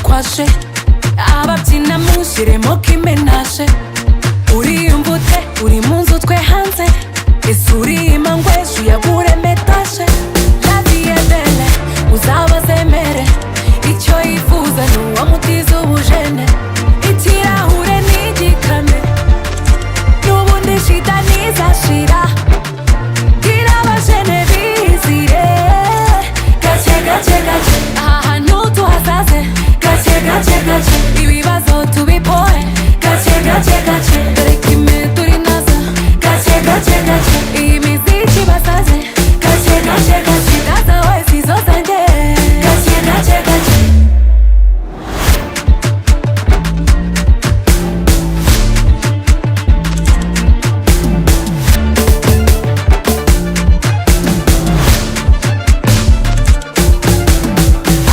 kwashe ababyina mushyiremo kimenashe uriyumva ute uri mu nzu twe hanze ese uriyima ngo ejo uyagure metashe la vie est belle uzabazemere icyo yifuza ni uwamutiza ubujene ikirahure n'igikame n'ubundi shida ntizashira gira abajene bizire gake gake gake aha hantu tuhasaze gake gake gake ibibazo tubipore gake gake gake dore kimwe turi nazo gake gake gake iyi miziki basaze gake gake gake naza wese izo zanjye gake gake gake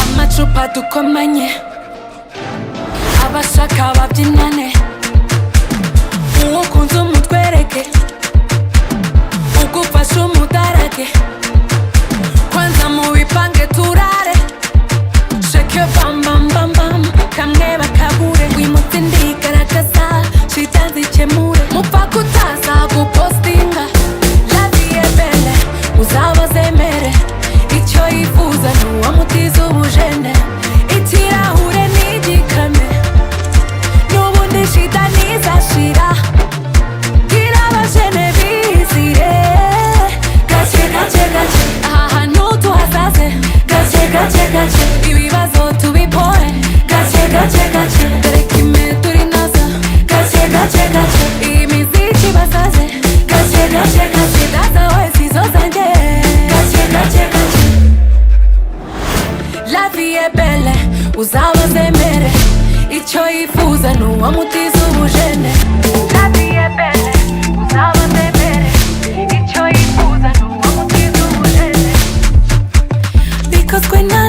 amacupa dukomanye abashaka babyinane uwo ukunze umutwereke ugufashe umudarage kwanza mu bipange turare shake bam bam bam bam kamwe bakabure wimutse ndigaragaza shita zikemure mupfa kutaza gupostinga la vie est belle uzabazemere icyo yifuza ni uwamutiza ubujene ikirahure n'igikame n'ubundi shida ntizashira gira abajene bizire gake gake gake aha hantu tuhasaze gake gake gake ibibazo tubipore gake gake gake dore kimwe turi nazo gake gake gake iyi miziki basaze gake gake gake naza wese izo zanjye gake gake gake la vie est belle uzabazemere icyo yifuza ni uwamutiza ubujene la vie est belle uzabazemere icyo yifuza ni uwamutiza ubujene bikozwe na